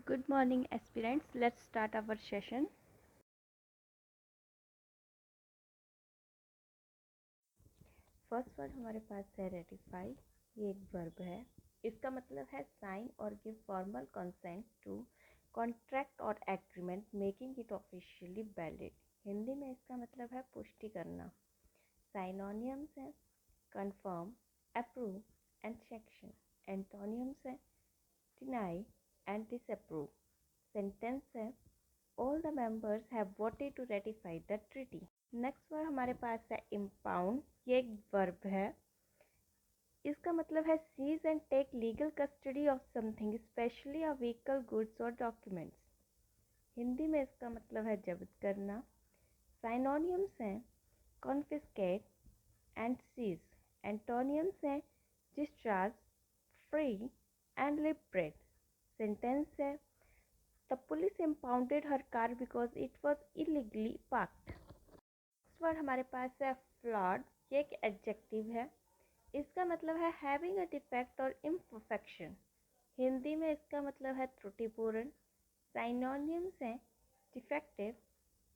Good morning aspirants, let's start our session. First word हमारे पास है रेटिफाई। ये एक वर्ब है। इसका मतलब है sign or give formal consent to contract or agreement making it officially valid. Hindi में इसका मतलब है पुष्टि करना। साइनोनियम्स हैं confirm, approve and sanction. Antonyms हैं डिनाई एंड डिसअप्रूव। सेंटेंस है all the members have voted to ratify the treaty. Next word हमारे पास है इम्पाउंड। ये एक वर्ब है। इसका मतलब है seize and take legal custody of something specially a vehicle, goods और डॉक्यूमेंट्स। हिंदी में इसका मतलब है जब्त करना। साइनोनियम्स हैं कॉन्फिस्केट एंड सीज। एंटोनियम्स हैं discharge, free and liberate. Sentence है The police impounded her car because it was illegally parked. Next word हमारे पास है फ्लॉड। ये एक एडजेक्टिव है। इसका मतलब है हैविंग अ डिफेक्ट और इम्परफेक्शन। हिंदी में इसका मतलब है त्रुटिपूर्ण। साइनोनियम्स हैं डिफेक्टिव,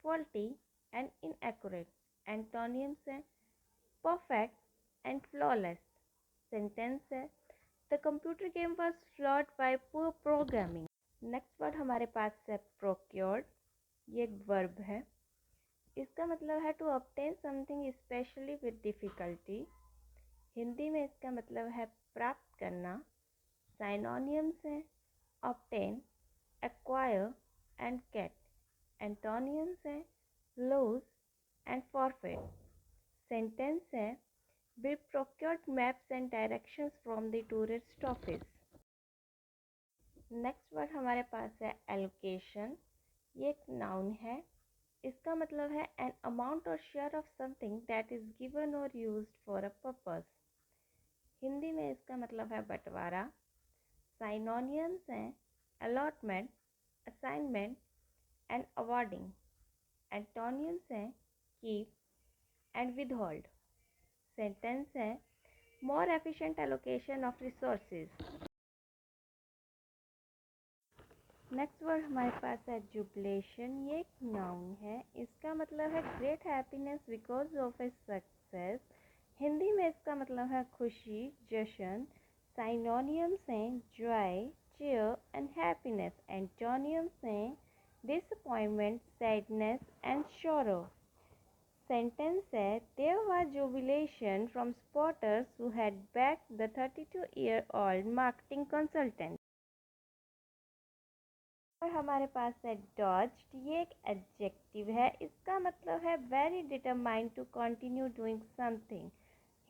फॉल्टी एंड इनएक्यूरेट। एंटोनियम्स हैं परफेक्ट एंड फ्लॉलेस। सेंटेंस है the computer game was flawed bye poor programming. Next word हमारे पास है प्रोक्योर्ड। ये एक वर्ब है। इसका मतलब है to obtain something specially with difficulty. Hindi में इसका मतलब है प्राप्त करना। साइनोनियम्स हैं obtain, acquire and get. Antonyms हैं लूज एंड फॉरफिट। सेंटेंस है we procured maps and directions from the tourist office. Next word हमारे पास है एलोकेशन। ये एक नाउन है। इसका मतलब है an amount or share of something that is given or used for a purpose. Hindi में इसका मतलब है बंटवारा। साइनोनियम्स हैं allotment, assignment and awarding. Antonyms हैं कीप एंड विदहोल्ड। सेंटेंस है more efficient allocation of resources. Next word हमारे पास है जुबिलेशन। ये एक नाउन है। इसका मतलब है great happiness because of a success. Hindi में इसका मतलब है खुशी, जश्न। साइनोनियम्स हैं joy, cheer and happiness. Antonyms हैं disappointment, sadness and sorrow. Sentence है there was jubilation from supporters who had backed the 32-year-old marketing consultant. और हमारे पास है डॉज्ड। ये एक एडजेक्टिव है। इसका मतलब है very determined to continue doing something.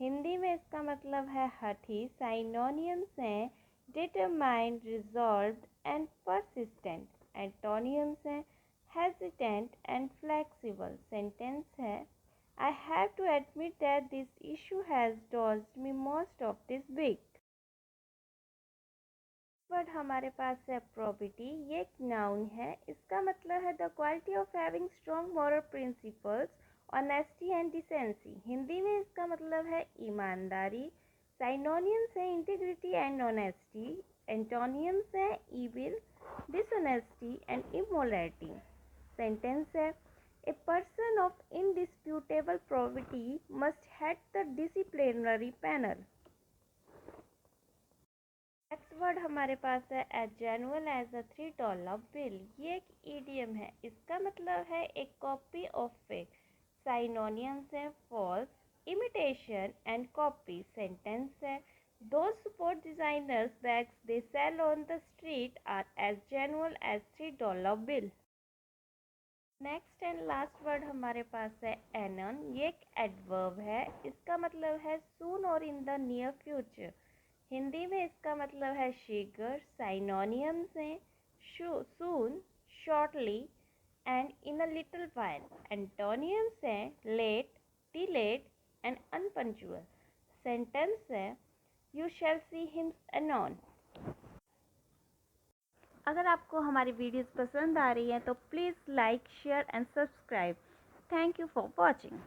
Hindi में इसका मतलब है हठी। साइनोनियम्स हैं determined, resolved and persistent. Antonyms हैं हेजिटेंट एंड फ्लेक्सिबल। सेंटेंस है I have to admit that this issue has dogged me most of this week. Word हमारे पास है प्रॉबिटी। ये एक नाउन है। इसका मतलब है the quality of having strong moral principles, honesty and decency. Hindi में इसका मतलब है ईमानदारी। साइनोनियम्स हैं इंटीग्रिटी एंड ऑनेस्टी। एंटोनियम्स हैं evil, dishonesty and immorality. Sentence है a person of indisputable probity must head the disciplinary panel. Next word हमारे पास है as genuine as a $3 bill. ये एक ईडियम है। इसका मतलब है एक कॉपी ऑफ फेक। साइनोनियम्स हैं false, imitation and copy. Sentence है those sport designers bags they sell on the street are as genuine as $3 bill. Next and last word हमारे पास है एनन। ये एक एडवर्ब है। इसका मतलब है soon or in the near future. Hindi में इसका मतलब है शीघ्र। साइनोनियम्स हैं soon, shortly and in a little while. Antonyms हैं late, delayed and unpunctual. Sentence है you shall see him anon. अगर आपको हमारी वीडियोस पसंद आ रही हैं तो please like, share and subscribe. Thank you for watching.